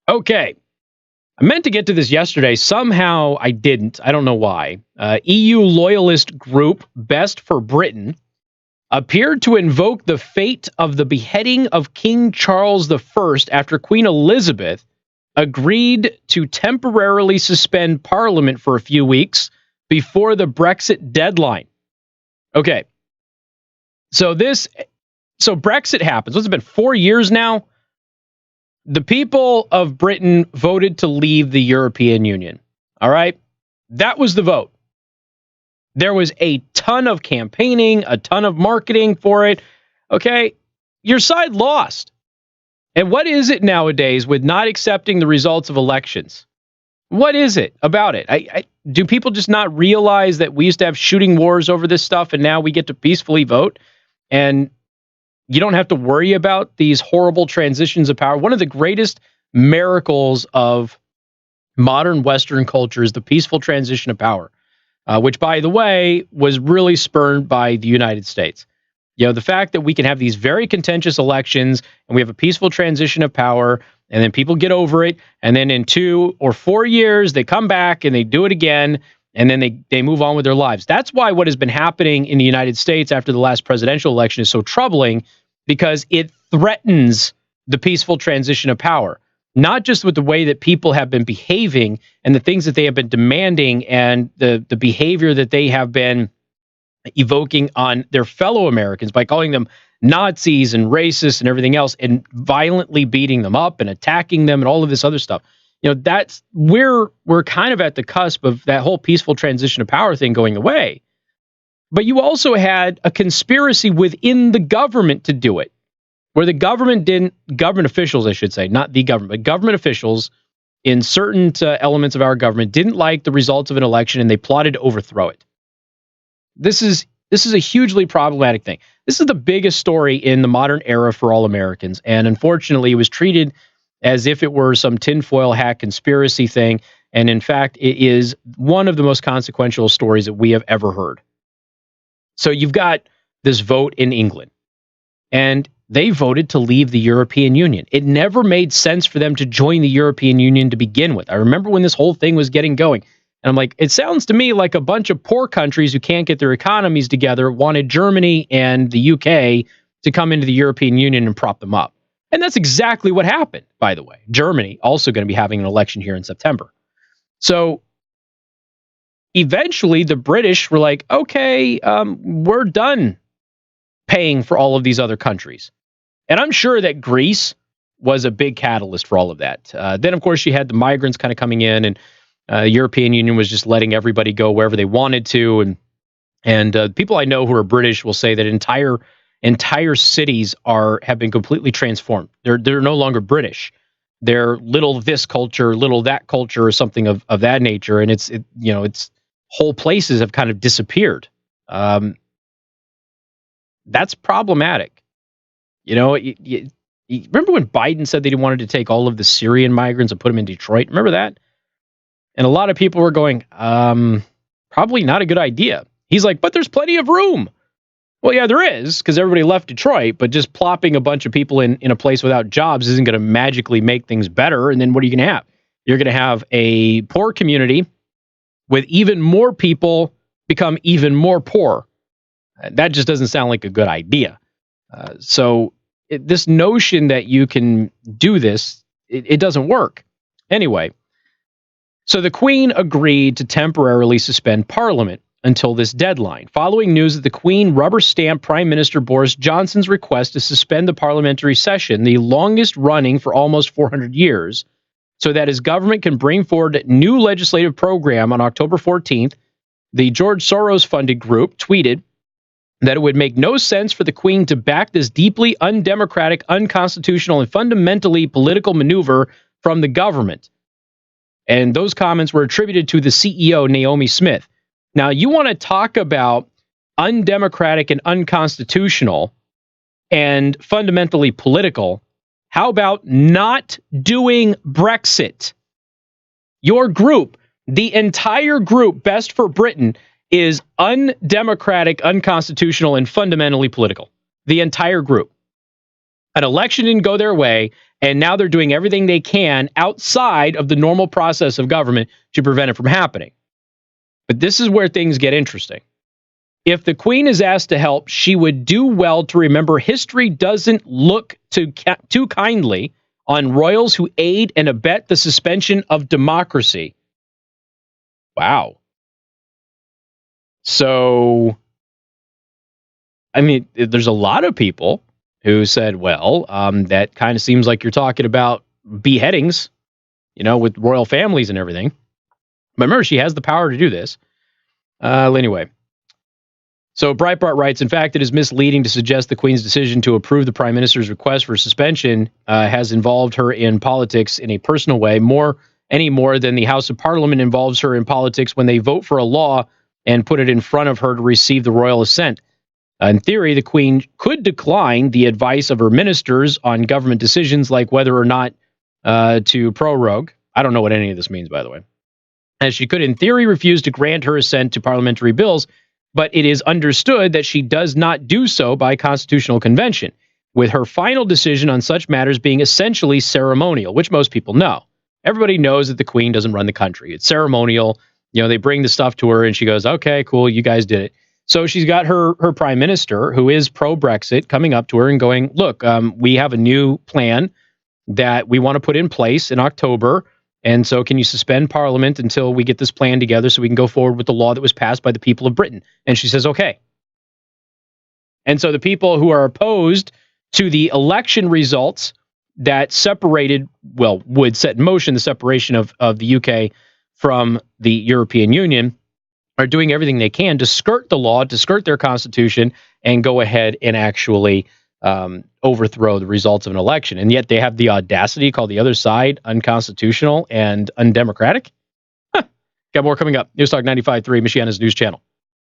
Okay. I meant to get to this yesterday. Somehow I didn't. I don't know why. EU loyalist group Best for Britain appeared to invoke the fate of the beheading of King Charles I after Queen Elizabeth agreed to temporarily suspend Parliament for a few weeks before the Brexit deadline. Okay. So Brexit happens. What's it been, 4 years now? The people of Britain voted to leave the European Union. All right? That was the vote. There was a ton of campaigning, a ton of marketing for it. Okay? Your side lost. And what is it nowadays with not accepting the results of elections? What is it about it? Do people just not realize that we used to have shooting wars over this stuff and now we get to peacefully vote? And you don't have to worry about these horrible transitions of power. One of the greatest miracles of modern Western culture is the peaceful transition of power, which, by the way, was really spurned by the United States. You know, the fact that we can have these very contentious elections and we have a peaceful transition of power, and then people get over it, and then in 2 or 4 years, they come back and they do it again, and then they move on with their lives. That's why what has been happening in the United States after the last presidential election is so troubling, because it threatens the peaceful transition of power, not just with the way that people have been behaving and the things that they have been demanding and the behavior that they have been evoking on their fellow Americans by calling them Nazis and racists and everything else and violently beating them up and attacking them and all of this other stuff. You know, we're kind of at the cusp of that whole peaceful transition of power thing going away. But you also had a conspiracy within the government to do it, where the government officials, I should say, not the government, but government officials in certain elements of our government didn't like the results of an election and they plotted to overthrow it. This is a hugely problematic thing. This is the biggest story in the modern era for all Americans. And unfortunately, it was treated as if it were some tinfoil hat conspiracy thing. And in fact, it is one of the most consequential stories that we have ever heard. So you've got this vote in England, and they voted to leave the European Union. It never made sense for them to join the European Union to begin with. I remember when this whole thing was getting going, and I'm like, it sounds to me like a bunch of poor countries who can't get their economies together wanted Germany and the UK to come into the European Union and prop them up. And that's exactly what happened, by the way. Germany also going to be having an election here in September. So eventually, the British were like, okay, we're done paying for all of these other countries. And I'm sure that Greece was a big catalyst for all of that. Then, of course, you had the migrants kind of coming in, and the European Union was just letting everybody go wherever they wanted to. And people I know who are British will say that entire cities have been completely transformed. They're no longer British. They're little this culture, little that culture, or something of that nature. And it's whole places have kind of disappeared. That's problematic. You know, you remember when Biden said that he wanted to take all of the Syrian migrants and put them in Detroit? Remember that? And a lot of people were going, probably not a good idea. He's like, but there's plenty of room. Well, yeah, there is, because everybody left Detroit, but just plopping a bunch of people in a place without jobs isn't going to magically make things better. And then what are you going to have? You're going to have a poor community with even more people become even more poor. That just doesn't sound like a good idea. This notion that you can do this, it doesn't work. Anyway, so the Queen agreed to temporarily suspend Parliament until this deadline, following news that the Queen rubber-stamped Prime Minister Boris Johnson's request to suspend the parliamentary session, the longest running for almost 400 years, so that his government can bring forward a new legislative program. On October 14th, the George Soros-funded group tweeted that it would make no sense for the Queen to back this deeply undemocratic, unconstitutional, and fundamentally political maneuver from the government. And those comments were attributed to the CEO, Naomi Smith. Now, you want to talk about undemocratic and unconstitutional and fundamentally political. How about not doing Brexit? Your group, the entire group, Best for Britain, is undemocratic, unconstitutional, and fundamentally political. The entire group. An election didn't go their way, And now they're doing everything they can outside of the normal process of government to prevent it from happening. But this is where things get interesting. If the Queen is asked to help, she would do well to remember history doesn't look too kindly on royals who aid and abet the suspension of democracy. Wow. So, I mean, there's a lot of people who said, well, that kind of seems like you're talking about beheadings, with royal families and everything. But remember, she has the power to do this. Anyway. So Breitbart writes, in fact, it is misleading to suggest the Queen's decision to approve the Prime Minister's request for suspension has involved her in politics in a personal way, any more than the House of Parliament involves her in politics when they vote for a law and put it in front of her to receive the royal assent. In theory, the Queen could decline the advice of her ministers on government decisions like whether or not to prorogue. I don't know what any of this means, by the way. As she could, in theory, refuse to grant her assent to parliamentary bills, but it is understood that she does not do so by constitutional convention, with her final decision on such matters being essentially ceremonial, which most people know. Everybody knows that the Queen doesn't run the country. It's ceremonial. They bring the stuff to her and she goes, okay, cool, you guys did it. So she's got her prime minister, who is pro-Brexit, coming up to her and going, look, we have a new plan that we want to put in place in October. And so can you suspend Parliament until we get this plan together so we can go forward with the law that was passed by the people of Britain? And she says, okay. And so the people who are opposed to the election results that would set in motion the separation of the UK from the European Union are doing everything they can to skirt the law, to skirt their constitution, and go ahead and actually overthrow the results of an election. And yet they have the audacity to call the other side unconstitutional and undemocratic. Got more coming up. News Talk 95.3, Michiana's news channel.